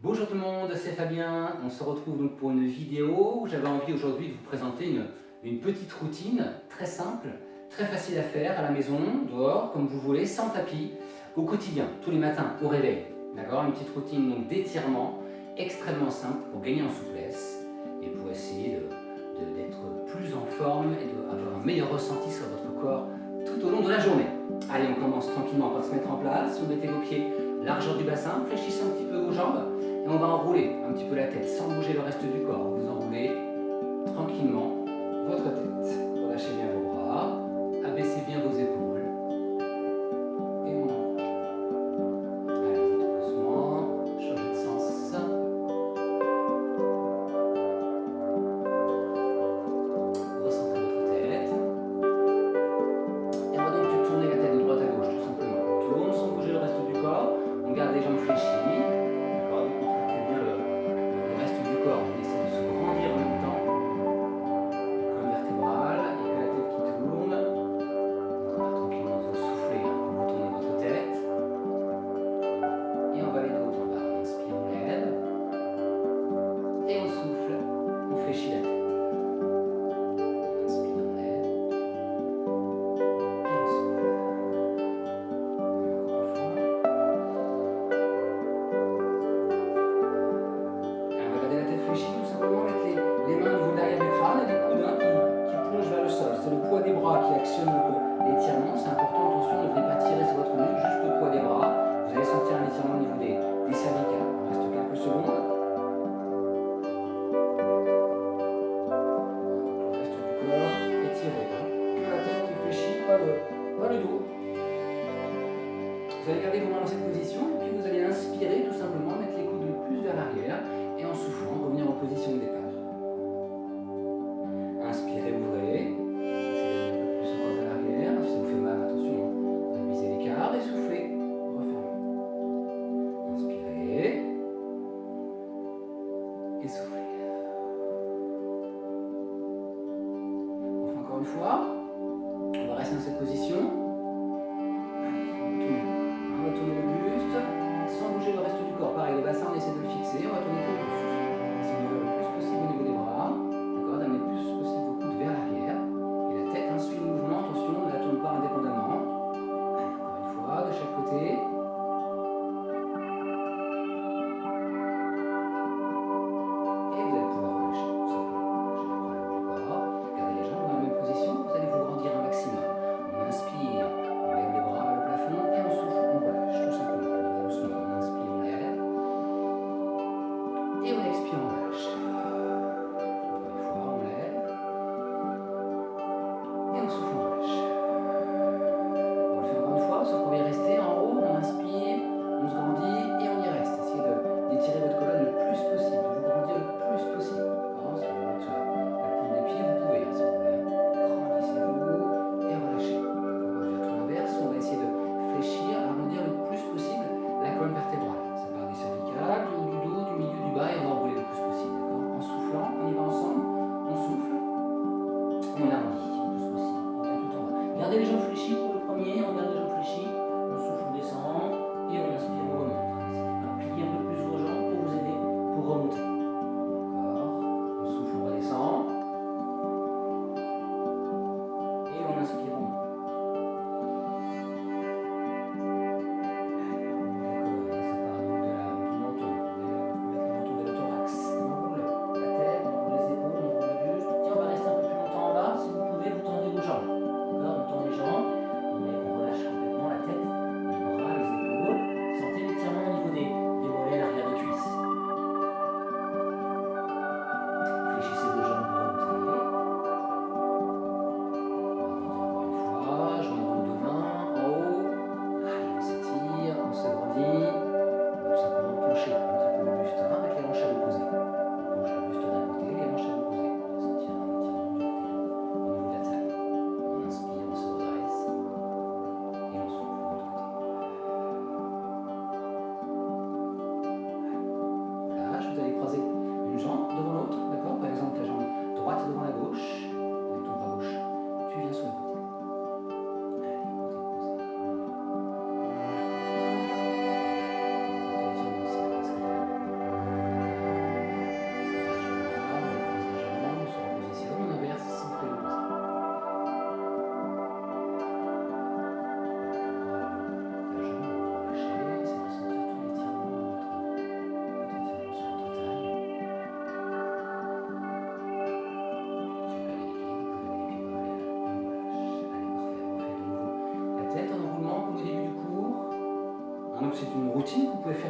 Bonjour tout le monde, c'est Fabien. On se retrouve donc pour une vidéo où j'avais envie aujourd'hui de vous présenter une petite routine très simple, très facile à faire à la maison, dehors, comme vous voulez, sans tapis, au quotidien, tous les matins, au réveil. D'accord? Une petite routine donc d'étirement extrêmement simple pour gagner en souplesse et pour essayer d'être plus en forme et d'avoir un meilleur ressenti sur votre corps tout au long de la journée. Allez, on commence tranquillement par se mettre en place. Vous mettez vos pieds largeur du bassin, fléchissez un petit peu vos jambes et on va enrouler un petit peu la tête sans bouger le reste du corps. Vous enroulez tranquillement votre tête. Relâchez bien vos bras, abaissez bien vos épaules et on enroule. Allez, tout doucement, changez de sens. Recentrez votre tête. Et on va donc tourner la tête de droite à gauche tout simplement. On tourne sans bouger le reste du corps. On garde les jambes fléchies. D'accord, décontractez bien le reste du corps. On essaie de se grandir en même temps. Colonne vertébrale, il n'y a que la tête qui tourne. On va tranquillement vous souffler quand vous tournez votre tête. Et on va aller de haut en bas. On inspire, on lève. Et on souffle, on fléchit la tête. On inspire, on lève. Et on souffle. Encore une fois. On va garder la tête fléchie, tout simplement mettre les mains au niveau de l'arrière du crâne et des coudes qui plongent vers le sol. C'est le poids des bras qui actionne l'étirement. C'est important, attention, ne venez pas tirer sur votre nuque, juste le poids des bras. Vous allez sentir un étirement au niveau des cervicales. On reste quelques secondes. Le reste du corps étiré. Que la tête qui fléchit, pas le dos. Vous allez garder vos mains dans cette position et puis vous allez inspirer tout simplement, mettre les coudes le plus vers l'arrière et en soufflant, revenir en position de départ. Inspirez, ouvrez. Essayez d'aller un peu plus encore vers l'arrière. Si ça vous fait mal, attention, réduisez l'écart et soufflez. Refermez. Inspirez. Et soufflez. On fait encore une fois. On va rester dans cette position. Allez, on va tourner le buste sans bouger le reste du corps. Pareil, le bassin, on essaie de le fixer. On va tourner tout le buste. Essayez de le plus possible au niveau des bras. D'accord, d'amener le plus possible vos coudes vers l'arrière. Et la tête suit le mouvement. Attention, ne la tourne pas indépendamment. Allez, encore une fois, de chaque côté. Et vous allez pouvoir relâcher tout simplement. Relâchez le bras le haut du corps. Gardez les jambes dans la même position. Vous allez vous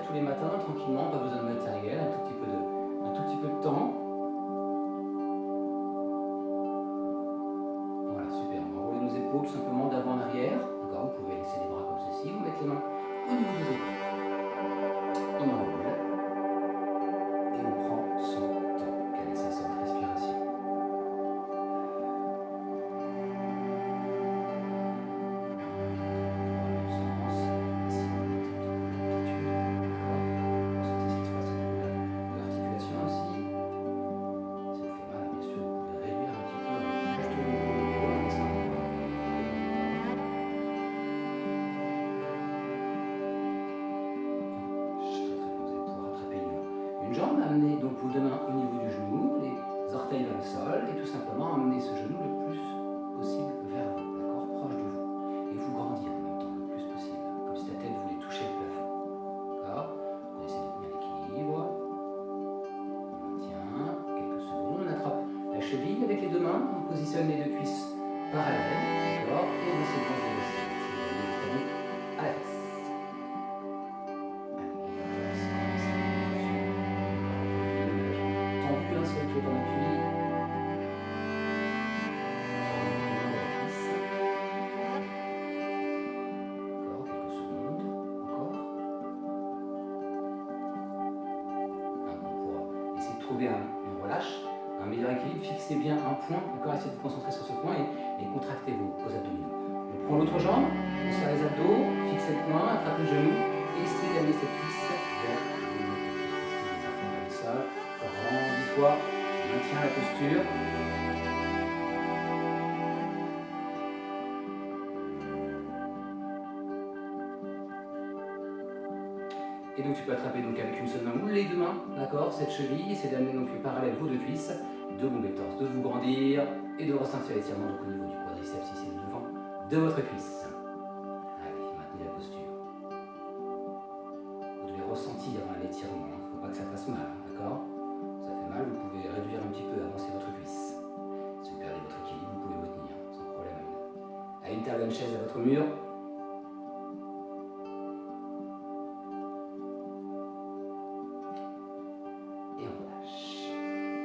faire tous les matins tranquillement, pas besoin de matériel, un tout petit peu de temps. Voilà, super. On va rouler nos épaules tout simplement d'avant en arrière. D'accord, vous pouvez laisser les bras comme ceci, vous mettez les mains au niveau des épaules. On enroule. Et on prend son temps. Connaissez cette respiration. Une jambe, amenez donc vos deux mains au niveau du genou, les orteils vers le sol, et tout simplement amenez ce genou le plus possible vers vous, d'accord, proche de vous. Et vous grandir en même temps le plus possible, comme si la tête voulait toucher le plafond. D'accord. On essaie de tenir l'équilibre. On maintient quelques secondes, on attrape la cheville avec les deux mains, on positionne les deux cuisses parallèles, d'accord, et on s'écoute le talon à la fesse. Sur ton appui. Encore quelques secondes. Encore. On pourra essayer de trouver une relâche, un meilleur équilibre. Fixez bien un point. Encore, essayez de vous concentrer sur ce point et contractez vos abdominaux. On prend l'autre jambe, on serre les abdos, fixez le point, attrapez le genou et essayez d'amener cette cuisse vers le sol. Rendis-toi. Maintiens la posture. Et donc tu peux attraper donc avec une seule main ou les deux mains, d'accord, cette cheville, essayer d'amener donc parallèle vos deux cuisses, de bomber le torse, de vous grandir et de ressentir l'étirement donc au niveau du quadriceps ici devant de votre cuisse. Allez, maintenez la posture. Vous devez ressentir l'étirement, il ne faut pas que ça fasse mal, d'accord. Ça fait mal, vous pouvez réduire un petit peu, avancer votre cuisse. Si vous perdez votre équilibre, vous pouvez vous tenir sans problème. À une table, à une chaise, à votre mur. Et on relâche.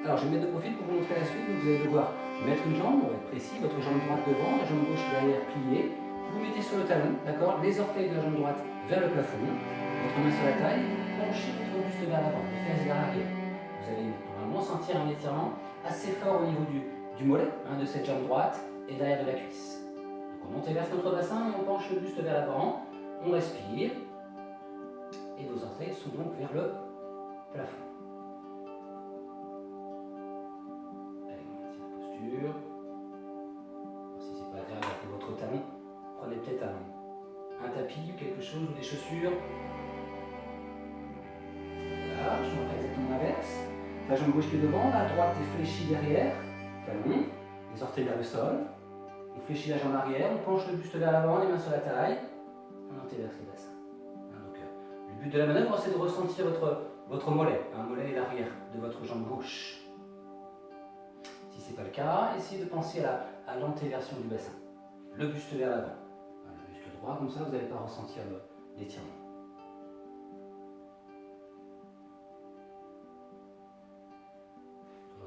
Alors, je vais me mettre de profil pour vous montrer la suite. Donc, vous allez devoir mettre une jambe, on va être précis, votre jambe droite devant, la jambe gauche derrière pliée. Vous mettez sur le talon, d'accord, les orteils de la jambe droite vers le plafond, votre main sur la taille, penchez votre buste vers l'avant, les fesses vers l'arrière. Vous allez normalement sentir un étirement assez fort au niveau du mollet, de cette jambe droite et derrière de la cuisse. Donc on monte vers notre bassin et on penche le buste vers l'avant, on respire et vos orteils sont donc vers le plafond. Allez, on maintient la posture. Alors, si ce n'est pas agréable pour votre talon, prenez peut-être un tapis ou quelque chose ou des chaussures. Voilà, je montre exactement l'inverse. La jambe gauche qui est devant, la droite est fléchie derrière, talon, les orteils vers le sol. On fléchit la jambe arrière, on penche le buste vers l'avant, les mains sur la taille, on antéverse le bassin. Donc, le but de la manœuvre, c'est de ressentir votre mollet, mollet et l'arrière de votre jambe gauche. Si ce n'est pas le cas, essayez de penser à l'antéversion du bassin. Le buste vers l'avant. Le buste droit, comme ça, vous n'allez pas ressentir l'étirement. On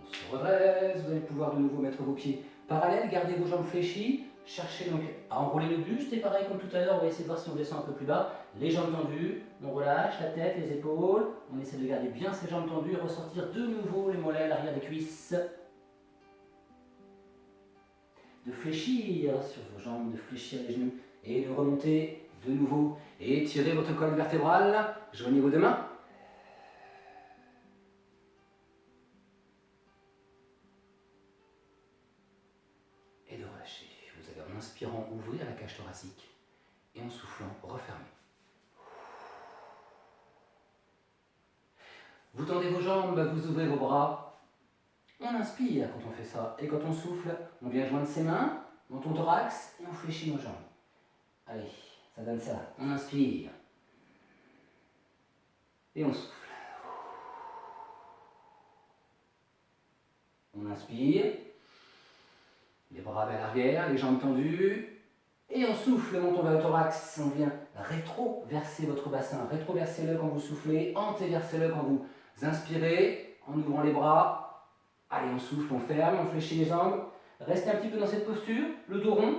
se redresse, vous allez pouvoir de nouveau mettre vos pieds parallèles, gardez vos jambes fléchies, cherchez donc à enrouler le buste et pareil comme tout à l'heure, on va essayer de voir si on descend un peu plus bas, les jambes tendues, on relâche la tête, les épaules, on essaie de garder bien ces jambes tendues et ressortir de nouveau les mollets à l'arrière des cuisses. De fléchir sur vos jambes, de fléchir les genoux et de remonter de nouveau et tirez votre colonne vertébrale, joignez vos deux mains. Vous allez en inspirant ouvrir la cage thoracique et en soufflant refermer. Vous tendez vos jambes, vous ouvrez vos bras. On inspire quand on fait ça et quand on souffle, on vient joindre ses mains dans ton thorax et on fléchit nos jambes. Allez, ça donne ça. On inspire et on souffle. On inspire. Les bras vers l'arrière, les jambes tendues. Et on souffle le menton vers le thorax, on vient rétroverser votre bassin. Rétroversez-le quand vous soufflez, antéversez-le quand vous inspirez, en ouvrant les bras. Allez, on souffle, on ferme, on fléchit les jambes. Restez un petit peu dans cette posture, le dos rond.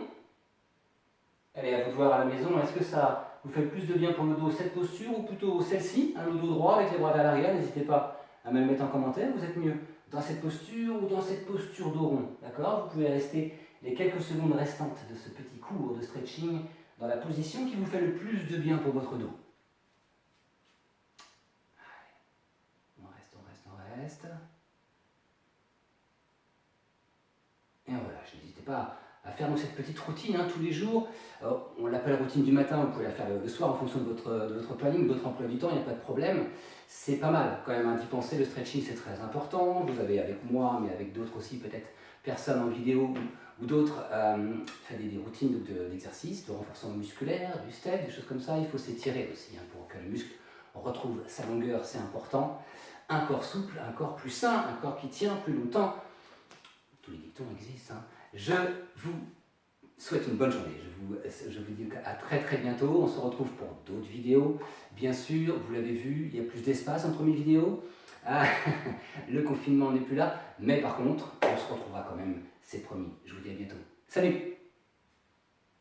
Allez, à vous de voir à la maison, est-ce que ça vous fait plus de bien pour le dos, cette posture, ou plutôt celle-ci, le dos droit avec les bras vers l'arrière? N'hésitez pas à me le mettre en commentaire. Vous êtes mieux dans cette posture ou dans cette posture dos rond, d'accord? Vous pouvez rester les quelques secondes restantes de ce petit cours de stretching dans la position qui vous fait le plus de bien pour votre dos. Allez, on reste, on reste, on reste. Et voilà, n'hésitez pas à faire donc cette petite routine tous les jours. Alors, on l'appelle routine du matin, vous pouvez la faire le soir en fonction de votre planning, de votre emploi du temps, il n'y a pas de problème. C'est pas mal quand même d'y penser, le stretching c'est très important. Vous avez avec moi, mais avec d'autres aussi, peut-être personnes en vidéo ou d'autres, fait des routines d'exercice, de renforcement musculaire, du step, des choses comme ça. Il faut s'étirer aussi pour que le muscle retrouve sa longueur, c'est important. Un corps souple, un corps plus sain, un corps qui tient plus longtemps. Tous les dictons existent. Je vous souhaite une bonne journée. Je vous dis à très très bientôt. On se retrouve pour d'autres vidéos. Bien sûr, vous l'avez vu, il y a plus d'espace entre mes vidéos. Le confinement n'est plus là. Mais par contre, on se retrouvera quand même, c'est promis. Je vous dis à bientôt. Salut!